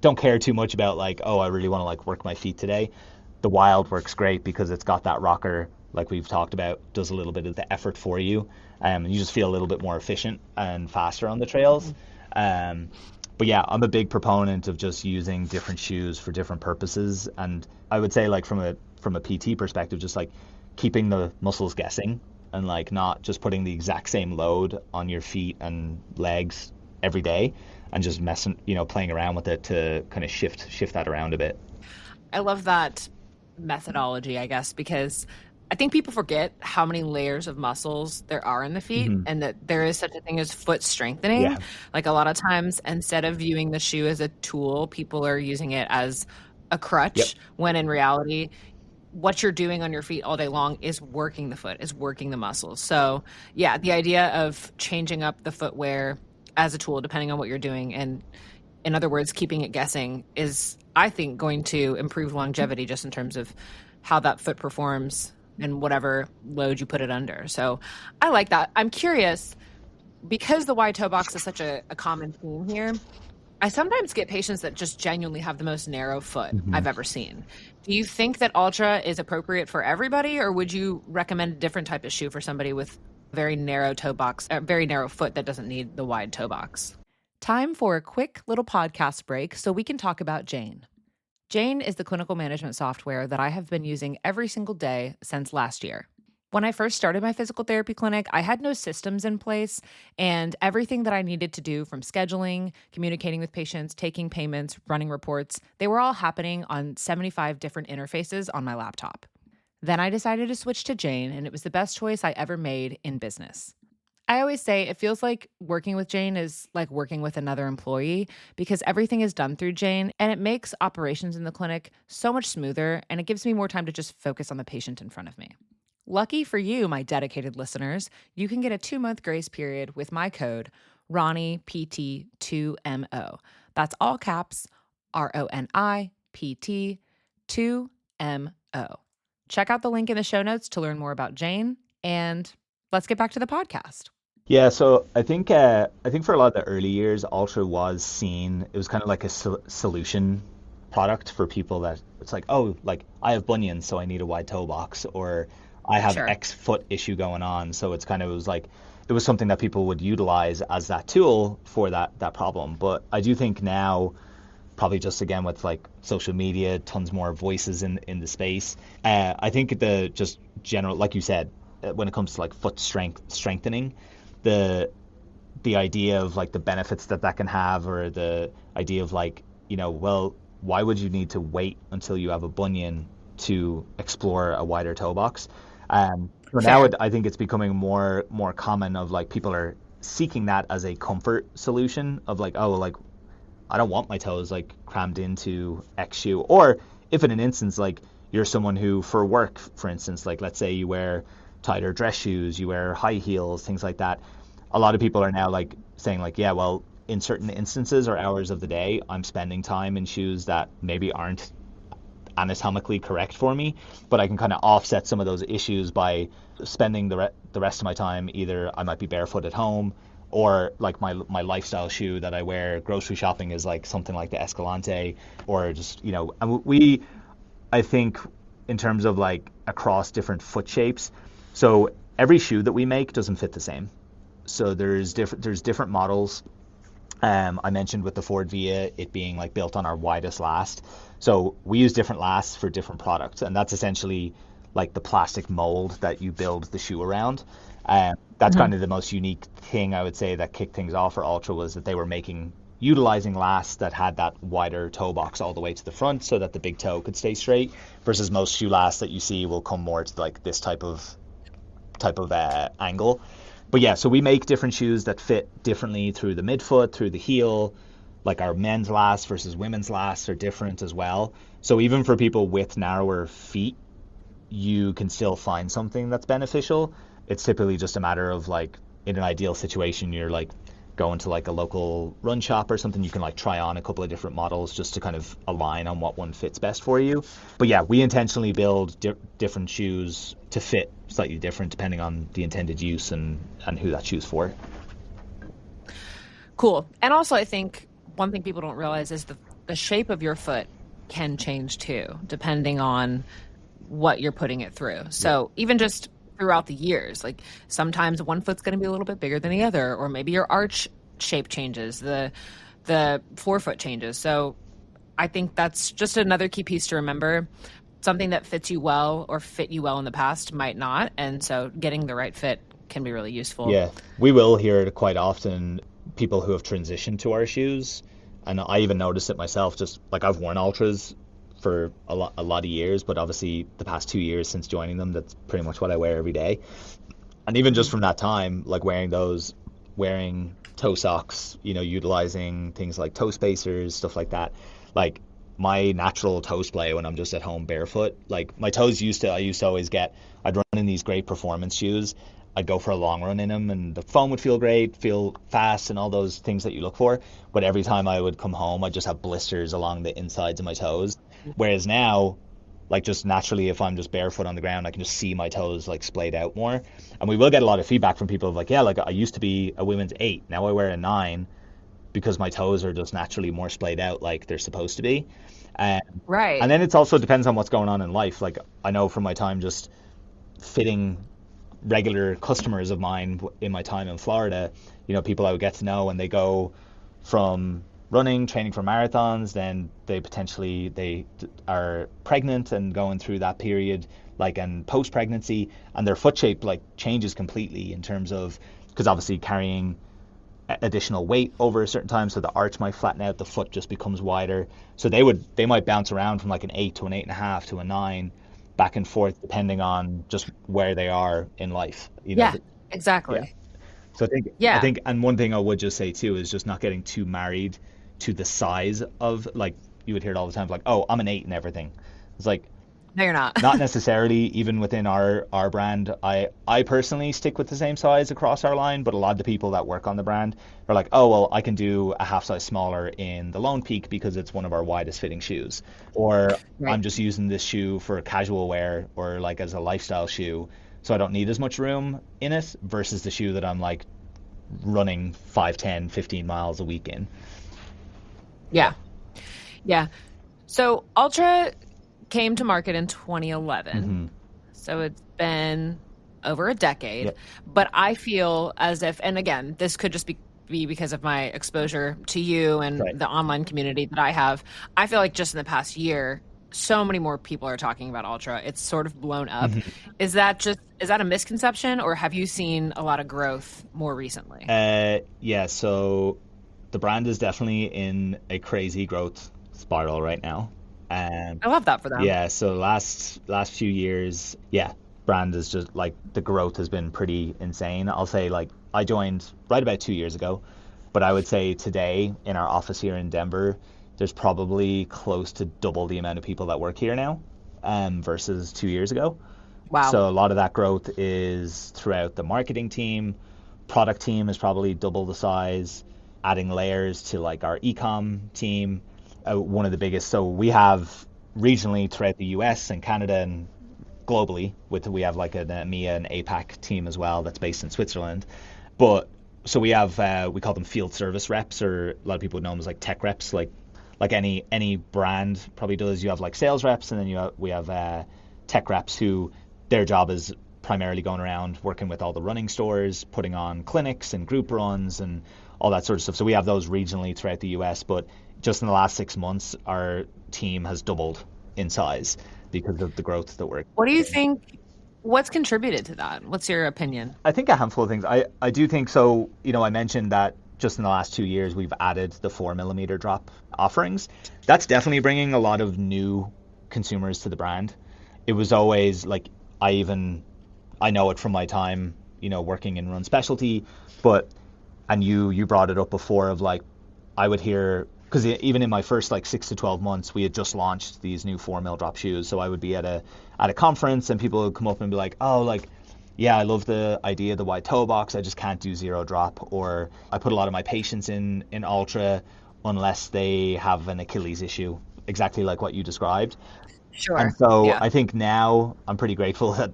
don't care too much about like, oh, I really want to like work my feet today. The Wild works great because it's got that rocker, like we've talked about, does a little bit of the effort for you. You just feel a little bit more efficient and faster on the trails. Um, but yeah, I'm a big proponent of just using different shoes for different purposes. And I would say like from a PT perspective, just like keeping the muscles guessing and like not just putting the exact same load on your feet and legs every day and just messing, playing around with it to kind of shift that around a bit. I love that methodology, I guess, because I think people forget how many layers of muscles there are in the feet Hmm. and that there is such a thing as foot strengthening. Yeah. Like a lot of times, instead of viewing the shoe as a tool, people are using it as a Yep. crutch, when in reality, what you're doing on your feet all day long is working the foot, is working the muscles. So, yeah, the idea of changing up the footwear as a tool, depending on what you're doing, and in other words, keeping it guessing is, I think, going to improve longevity just in terms of how that foot performs and whatever load you put it under. So I like that. I'm curious, because the wide toe box is such a common theme here, I sometimes get patients that just genuinely have the most narrow foot Hmm. I've ever seen. Do you think that Ultra is appropriate for everybody, or would you recommend a different type of shoe for somebody with very narrow toe box, very narrow foot that doesn't need the wide toe box? Time for a quick little podcast break so we can talk about Jane. Jane is the clinical management software that I have been using every single day since last year. When I first started my physical therapy clinic, I had no systems in place, and everything that I needed to do, from scheduling, communicating with patients, taking payments, running reports, they were all happening on 75 different interfaces on my laptop. Then I decided to switch to Jane, and it was the best choice I ever made in business. I always say it feels like working with Jane is like working with another employee, because everything is done through Jane and it makes operations in the clinic so much smoother, and it gives me more time to just focus on the patient in front of me. Lucky for you, my dedicated listeners, you can get a 2-month grace period with my code RoniPT2MO. That's all caps, RONIPT2MO. Check out the link in the show notes to learn more about Jane, and let's get back to the podcast. Yeah, so I think for a lot of the early years, Ultra was seen. It was kind of like a solution product for people that it's like, oh, like I have bunions, so I need a wide toe box, or I have Sure. X foot issue going on. So it's kind of it was like it was something that people would utilize as that tool for that problem. But I do think now, probably just again with like social media, tons more voices in the space. I think the just general, like you said, when it comes to like foot strengthening, the the idea of like the benefits that can have, or the idea of like, well, why would you need to wait until you have a bunion to explore a wider toe box? So now Fair. I think it's becoming more common of like people are seeking that as a comfort solution of like, oh, like I don't want my toes like crammed into X shoe. Or if in an instance like you're someone who for work, for instance, like let's say you wear tighter dress shoes, you wear high heels, things like that. A lot of people are now like saying like, yeah, well, in certain instances or hours of the day, I'm spending time in shoes that maybe aren't anatomically correct for me, but I can kind of offset some of those issues by spending the rest of my time either I might be barefoot at home, or like my lifestyle shoe that I wear grocery shopping is like something like the Escalante, or just and we I think in terms of like across different foot shapes, so every shoe that we make doesn't fit the same. So there's different models. I mentioned with the Ford Via, it being like built on our widest last. So we use different lasts for different products, and that's essentially like the plastic mold that you build the shoe around. That's Mhm. kind of the most unique thing I would say that kicked things off for Ultra, was that they were utilizing lasts that had that wider toe box all the way to the front so that the big toe could stay straight, versus most shoe lasts that you see will come more to like this type of angle. But yeah, so we make different shoes that fit differently through the midfoot, through the heel. Like our men's lasts versus women's lasts are different as well. So even for people with narrower feet, you can still find something that's beneficial. It's typically just a matter of like, in an ideal situation, you're like go into like a local run shop or something, you can like try on a couple of different models just to kind of align on what one fits best for you. But yeah, we intentionally build different shoes to fit slightly different depending on the intended use and who that shoe's for. Cool. And also, I think one thing people don't realize is the shape of your foot can change too, depending on what you're putting it through. So even just throughout the years, like sometimes one foot's going to be a little bit bigger than the other, or maybe your arch shape changes, the forefoot changes. So I think that's just another key piece to remember. Something that fits you well or fit you well in the past might not. And so getting the right fit can be really useful. Yeah, we will hear it quite often, people who have transitioned to our shoes. And I even noticed it myself, just like I've worn Altras for a lot of years, but obviously the past 2 years since joining them, that's pretty much what I wear every day. And even just from that time, like wearing toe socks, utilizing things like toe spacers, stuff like that, like my natural toe splay when I'm just at home barefoot, like my toes I used to always I'd run in these great performance shoes. I'd go for a long run in them and the foam would feel great, feel fast and all those things that you look for. But every time I would come home, I'd just have blisters along the insides of my toes. Whereas now, like just naturally, if I'm just barefoot on the ground, I can just see my toes like splayed out more. And we will get a lot of feedback from people of like, yeah, like I used to be a women's 8, now I wear a 9 because my toes are just naturally more splayed out like they're supposed to be. Right. And then it also depends on what's going on in life. Like I know from my time just fitting regular customers of mine in my time in Florida, people I would get to know, and they go from running, training for marathons, then they are pregnant and going through that period, like, and post-pregnancy, and their foot shape like changes completely in terms of, because obviously carrying additional weight over a certain time, so the arch might flatten out, the foot just becomes wider. So they might bounce around from like an 8 to an 8.5 to a 9, back and forth depending on just where they are in life. Yeah, exactly. Yeah. So I think, and one thing I would just say too is just not getting too married to the size of, like, you would hear it all the time, like, oh, I'm an 8 and everything. It's like, no, you're not. Not necessarily. Even within our brand, I personally stick with the same size across our line, but a lot of the people that work on the brand are like, oh, well, I can do a half size smaller in the Lone Peak because it's one of our widest fitting shoes. Or Right. I'm just using this shoe for casual wear or like as a lifestyle shoe, so I don't need as much room in it versus the shoe that I'm like running 5, 10, 15 miles a week in. Yeah. Yeah. So Ultra came to market in 2011. So it's been over a decade. Yep. But I feel as if, and again, this could just be because of my exposure to you and Right. the online community that I have. I feel like just in the past year, so many more people are talking about Ultra. It's sort of blown up. Is that a misconception, or have you seen a lot of growth more recently? Yeah, so the brand is definitely in a crazy growth spiral right now. I love that for them. Yeah, so last few years, yeah, brand is just like the growth has been pretty insane. I'll say like I joined right about 2 years ago, but I would say today in our office here in Denver, there's probably close to double the amount of people that work here now, versus 2 years ago. Wow. So a lot of that growth is throughout the marketing team. Product team is probably double the size, adding layers to like our e-com team. One of the biggest, so we have regionally throughout the US and Canada and globally, we have like an EMEA and APAC team as well that's based in Switzerland. But so we have we call them field service reps, or a lot of people would know them as like tech reps, like any brand probably does. You have like sales reps, and then we have tech reps who their job is primarily going around working with all the running stores, putting on clinics and group runs and all that sort of stuff. So we have those regionally throughout the US, but just in the last 6 months, our team has doubled in size because of the growth that we're. What do you think? What's contributed to that? What's your opinion? I think a handful of things. I do think so. I mentioned that just in the last 2 years, we've added the 4mm drop offerings. That's definitely bringing a lot of new consumers to the brand. It was always like, I know it from my time, working in run specialty, and you brought it up before of like, I would hear, because even in my first like 6 to 12 months, we had just launched these new 4mm drop shoes. So I would be at a conference and people would come up and be like, oh, like Yeah, I love the idea of the wide toe box. I just can't do zero drop. Or I put a lot of my patients in Ultra unless they have an Achilles issue, exactly like what you described. And Sure. so Yeah. I think now I'm pretty grateful that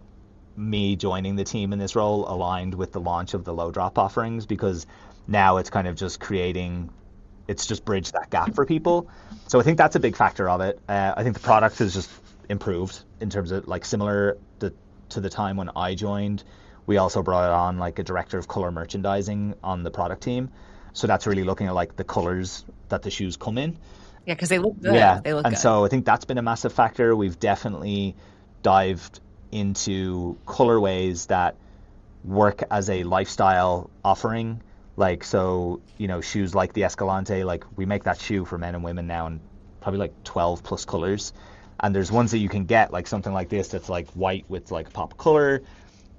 me joining the team in this role aligned with the launch of the low drop offerings, because now it's kind of just creating, it's just bridged that gap for people. So I think that's a big factor of it. I think the product has just improved in terms of like similar to the time when I joined. We also brought on like a director of color merchandising on the product team. So that's really looking at like the colors that the shoes come in. Yeah, because they look good. Yeah, They look and good. so I think that's been a massive factor. We've definitely dived into colorways that work as a lifestyle offering. Like, so, shoes like the Escalante, like we make that shoe for men and women now in probably like 12 plus colors. And there's ones that you can get, like something like this that's like white with like a pop of color.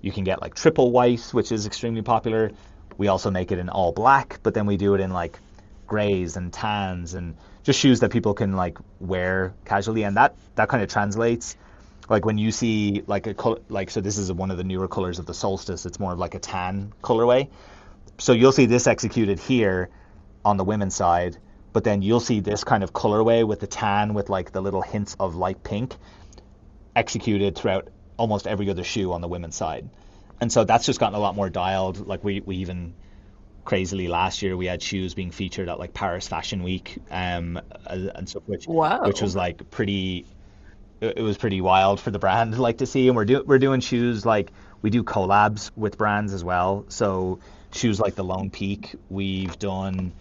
You can get like triple white, which is extremely popular. We also make it in all black, but then we do it in like grays and tans and just shoes that people can like wear casually. And that kind of translates. Like when you see like a color, like, so this is one of the newer colors of the Solstice. It's more of like a tan colorway. So you'll see this executed here on the women's side, but then you'll see this kind of colorway with the tan with like the little hints of light pink executed throughout almost every other shoe on the women's side. And so that's just gotten a lot more dialed. Like we even crazily last year we had shoes being featured at like Paris Fashion Week, and so which Whoa. was like pretty, it was pretty wild for the brand like to see. And we're doing shoes like, we do collabs with brands as well. So shoes like the Lone Peak, we've done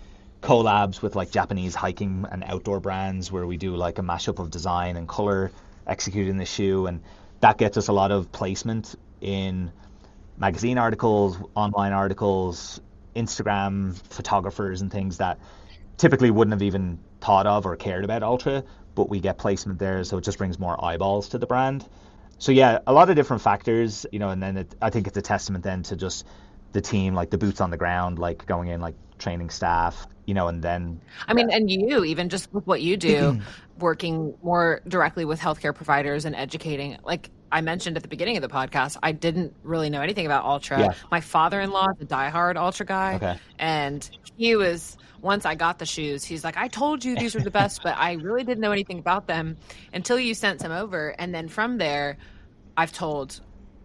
collabs with like Japanese hiking and outdoor brands where we do like a mashup of design and color executing the shoe, and that gets us a lot of placement in magazine articles, online articles, Instagram photographers and things that typically wouldn't have even thought of or cared about Ultra, but we get placement there, so it just brings more eyeballs to the brand. So yeah, a lot of different factors, and then I think it's a testament then to just the team, like the boots on the ground, like going in, like training staff, and then I mean, and you, even just with what you do, working more directly with healthcare providers and educating, like I mentioned at the beginning of the podcast, I didn't really know anything about Ultra. yeah, My father-in-law is a diehard Ultra guy, okay, and he was, once I got the shoes, he's like, I told you these were the best, but I really didn't know anything about them until you sent some over. And then from there, I've told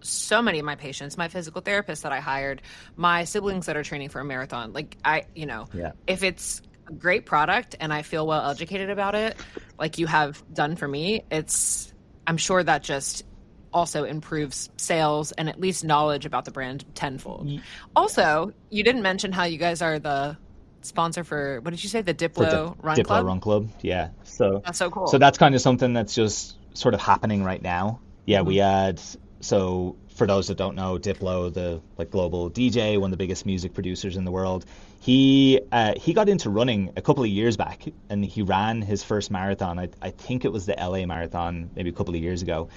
so many of my patients, my physical therapist that I hired, my siblings that are training for a marathon. Like yeah. if it's a great product and I feel well educated about it, like you have done for me, I'm sure that just also improves sales and at least knowledge about the brand tenfold. Also, you didn't mention how you guys are the sponsor for, what did you say, the For Diplo Run Diplo Club? Run Club, yeah. So That's so so cool. that's kind of something that's just sort of happening right now. Yeah, we Mhm. had, so for those that don't know, Diplo, the like global DJ, one of the biggest music producers in the world, he got into running a couple of years back, and he ran his first marathon. I think it was the LA Marathon maybe a couple of years ago,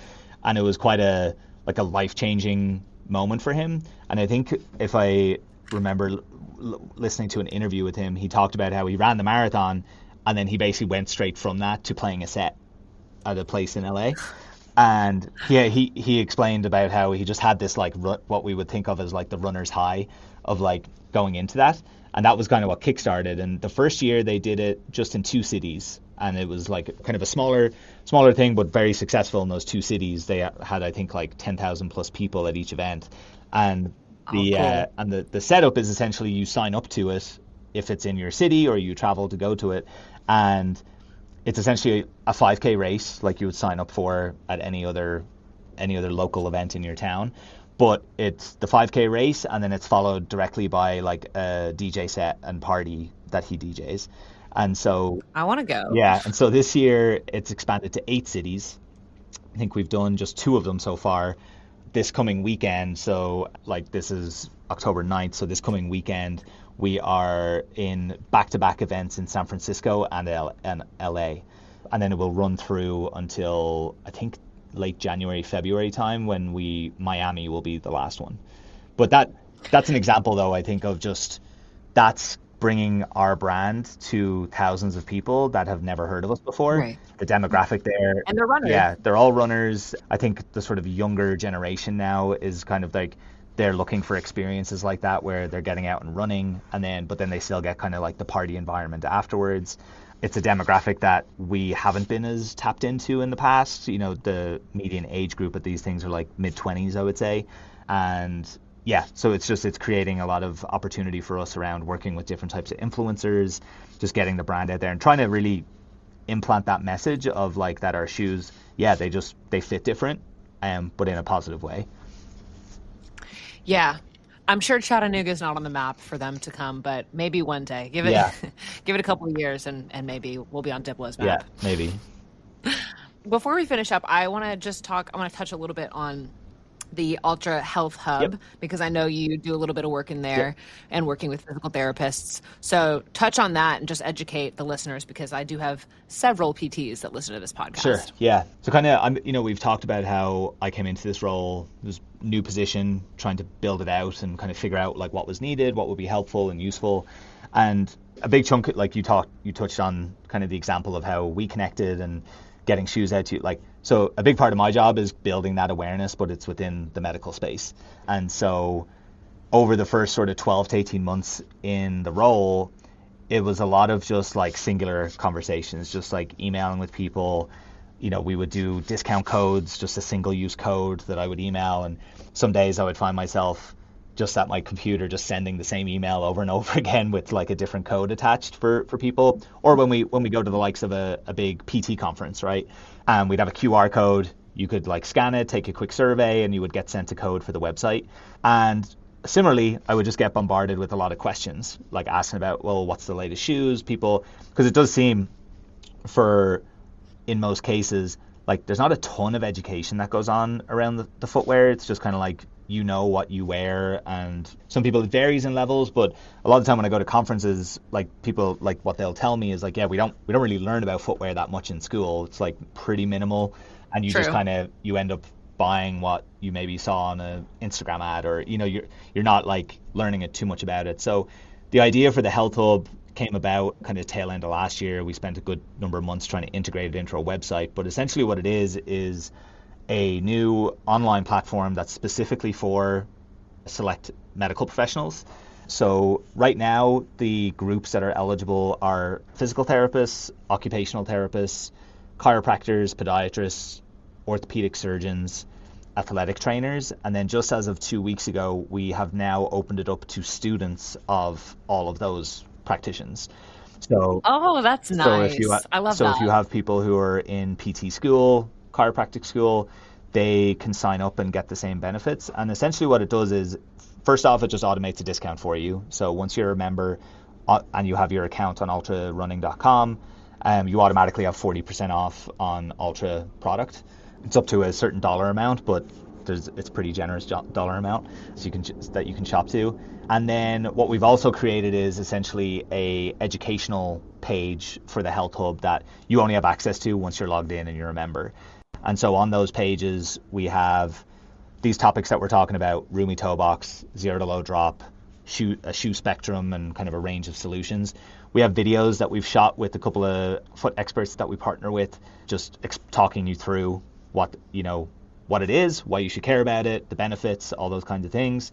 and it was quite a like a life-changing moment for him. And I think if I remember listening to an interview with him, he talked about how he ran the marathon, and then he basically went straight from that to playing a set at a place in LA. And yeah, he explained about how he just had this like what we would think of as like the runner's high of like going into that, and that was kind of what kickstarted. And the first year they did it just in two cities, and it was like kind of a smaller thing, but very successful in those two cities. They had, I think, like 10,000 plus people at each event, and Oh, cool. the setup is essentially you sign up to it if it's in your city or you travel to go to it, and it's essentially a 5K race like you would sign up for at any other local event in your town. But it's the 5K race, and then it's followed directly by like a DJ set and party that he DJs. And so I want to go. yeah, and so this year it's expanded to 8 cities. I think we've done just 2 of them so far. This coming weekend, so like this is October 9th, so this coming weekend we are in back-to-back events in San Francisco and LA. And then it will run through until I think late January, February time, when Miami will be the last one. But that's an example though, I think, of just that's bringing our brand to thousands of people that have never heard of us before. Right. The demographic there, And they're runners. yeah, they're all runners. I think the sort of younger generation now is kind of like they're looking for experiences like that where they're getting out and running, and then but then they still get kind of like the party environment afterwards. It's a demographic that we haven't been as tapped into in the past. You know, the median age group at these things are like mid-20s, I would say. And yeah, so it's creating a lot of opportunity for us around working with different types of influencers, just getting the brand out there and trying to really implant that message of like that our shoes, yeah, they fit different, but in a positive way. Yeah. I'm sure Chattanooga's not on the map for them to come, but maybe one day. Give it Yeah. give it a couple of years and maybe we'll be on Diplo's Yeah, map. maybe. Before we finish up, I want to touch a little bit on the Altra Health Hub Yep. because I know you do a little bit of work in Yep. there and working with physical therapists. So touch on that and just educate the listeners because I do have several PTs that listen to this podcast. Sure. Yeah. So kind of, we've talked about how I came into this role, this new position, trying to build it out and kind of figure out like what was needed, what would be helpful and useful. And a big chunk, like you touched on kind of the example of how we connected and getting shoes out to you. Like, so a big part of my job is building that awareness, but it's within the medical space. And so over the first sort of 12 to 18 months in the role, it was a lot of just like singular conversations, just like emailing with people. You know, we would do discount codes, just a single use code that I would email. And some days I would find myself just at my computer, just sending the same email over and over again with like a different code attached for people. Or when we go to the likes of a big PT conference, right? We'd have a QR code. You could like scan it, take a quick survey, and you would get sent a code for the website. And similarly, I would just get bombarded with a lot of questions, like asking about, well, what's the latest shoes? People, because it does seem in most cases, like there's not a ton of education that goes on around the footwear. It's just kind of like, you know what you wear, and some people it varies in levels, but a lot of the time when I go to conferences, like people, like what they'll tell me is like, yeah, we don't really learn about footwear that much in school. It's like pretty minimal, and you just kind of, you end up buying what you maybe saw on a Instagram ad, or you know, you're not like learning it too much about it. So the idea for the Health Hub came about kind of tail end of last year. We spent a good number of months trying to integrate it into our website, but essentially what it is a new online platform that's specifically for select medical professionals. So right now, the groups that are eligible are physical therapists, occupational therapists, chiropractors, podiatrists, orthopedic surgeons, athletic trainers, and then just as of 2 weeks ago, we have now opened it up to students of all of those practitioners. So, oh, that's nice. So if you, I love so that. if you have people who are in PT school, chiropractic school, they can sign up and get the same benefits. And essentially what it does is, first off, it just automates a discount for you. So once you're a member and you have your account on ultrarunning.com, you automatically have 40% off on Altra product. It's up to a certain dollar amount, but it's pretty generous dollar amount so that you can shop to. And then what we've also created is essentially a educational page for the Health Hub that you only have access to once you're logged in and you're a member. And so on those pages, we have these topics that we're talking about: roomy toe box, zero to low drop, a shoe spectrum, and kind of a range of solutions. We have videos that we've shot with a couple of foot experts that we partner with, just talking you through what it is, why you should care about it, the benefits, all those kinds of things.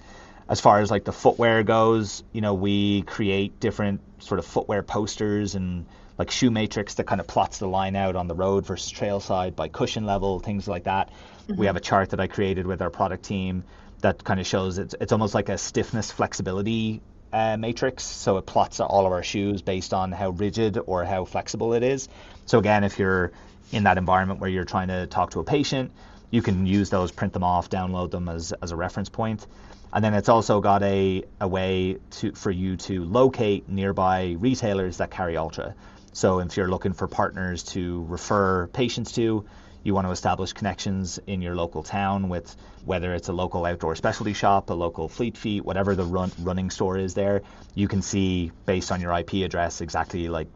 As far as like the footwear goes, we create different sort of footwear posters and like shoe matrix that kind of plots the line out on the road versus trail side by cushion level, things like that. Mm-hmm. We have a chart that I created with our product team that kind of shows it's almost like a stiffness flexibility matrix. So it plots all of our shoes based on how rigid or how flexible it is. So again, if you're in that environment where you're trying to talk to a patient, you can use those, print them off, download them as a reference point. And then it's also got a way for you to locate nearby retailers that carry Altra. So if you're looking for partners to refer patients to, you want to establish connections in your local town with whether it's a local outdoor specialty shop, a local Fleet Feet, whatever the running store is there, you can see based on your IP address exactly like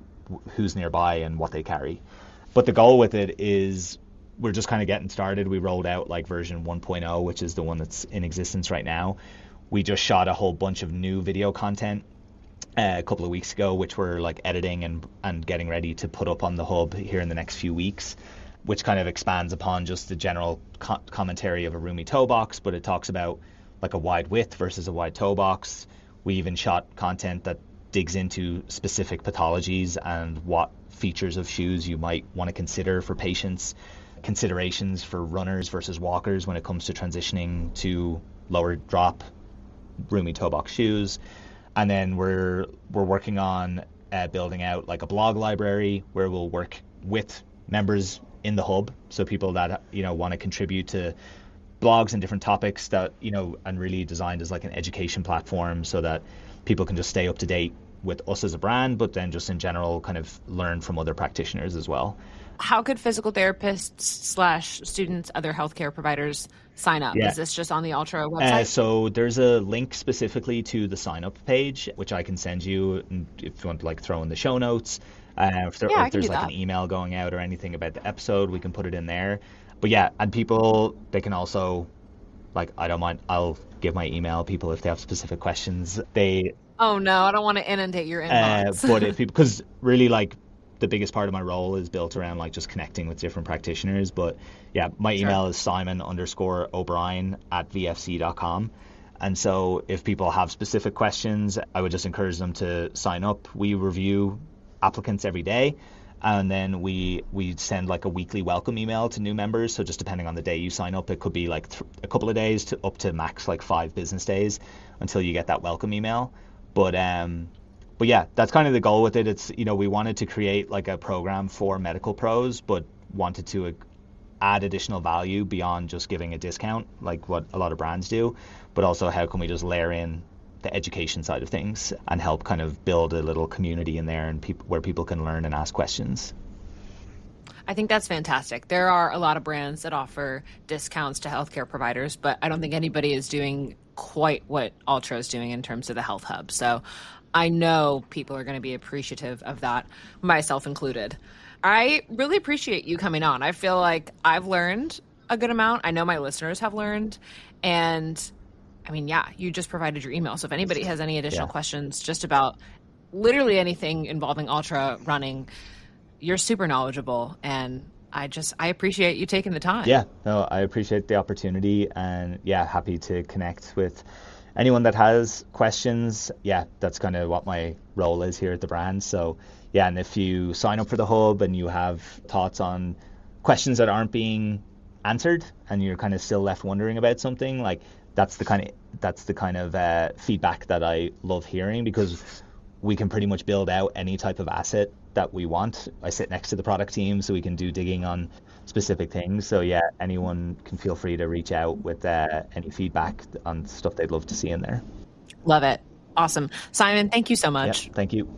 who's nearby and what they carry. But the goal with it is we're just kind of getting started. We rolled out like version 1.0, which is the one that's in existence right now. We just shot a whole bunch of new video content a couple of weeks ago, which we're like editing and getting ready to put up on the hub here in the next few weeks, which kind of expands upon just the general commentary of a roomy toe box, but it talks about like a wide width versus a wide toe box. We even shot content that digs into specific pathologies and what features of shoes you might want to consider for patients, considerations for runners versus walkers when it comes to transitioning to lower drop roomy toe box shoes. And then we're working on building out like a blog library where we'll work with members in the hub, so people that want to contribute to blogs and different topics that and really designed as like an education platform so that people can just stay up to date with us as a brand, but then just in general kind of learn from other practitioners as well. How could physical therapists / students, other healthcare providers sign up? Yeah. Is this just on the Altra website? So there's a link specifically to the sign up page, which I can send you if you want to like throw in the show notes. If there's like an email going out or anything about the episode, we can put it in there. But yeah, and people, they can also, like, I don't mind, I'll give my email people if they have specific questions. Oh no, I don't want to inundate your inbox. But if people, because really like the biggest part of my role is built around like just connecting with different practitioners. But yeah, my email is simon_o'brien@vfc.com. And so if people have specific questions, I would just encourage them to sign up. We review applicants every day. And then we send like a weekly welcome email to new members. So just depending on the day you sign up, it could be like a couple of days to up to max like 5 business days until you get that welcome email. But yeah, that's kind of the goal with it. It's, we wanted to create like a program for medical pros, but wanted to add additional value beyond just giving a discount like what a lot of brands do, but also how can we just layer in the education side of things and help kind of build a little community in there and where people can learn and ask questions. I think that's fantastic. There are a lot of brands that offer discounts to healthcare providers, but I don't think anybody is doing quite what Altra is doing in terms of the health hub. So I know people are going to be appreciative of that, myself included. I really appreciate you coming on. I feel like I've learned a good amount. I know my listeners have learned. And I mean, yeah, you just provided your email. So if anybody has any additional questions just about literally anything involving Altra running, you're super knowledgeable. And I appreciate you taking the time. Yeah, no, I appreciate the opportunity, and yeah, happy to connect with anyone that has questions. Yeah, that's kind of what my role is here at the brand. So yeah, and if you sign up for the hub and you have thoughts on questions that aren't being answered and you're kind of still left wondering about something, like that's the kind of feedback that I love hearing, because we can pretty much build out any type of asset that we want. I sit next to the product team, so we can do digging on specific things. So yeah, anyone can feel free to reach out with any feedback on stuff they'd love to see in there. Love it. Awesome. Simon, thank you so much. Yeah, thank you.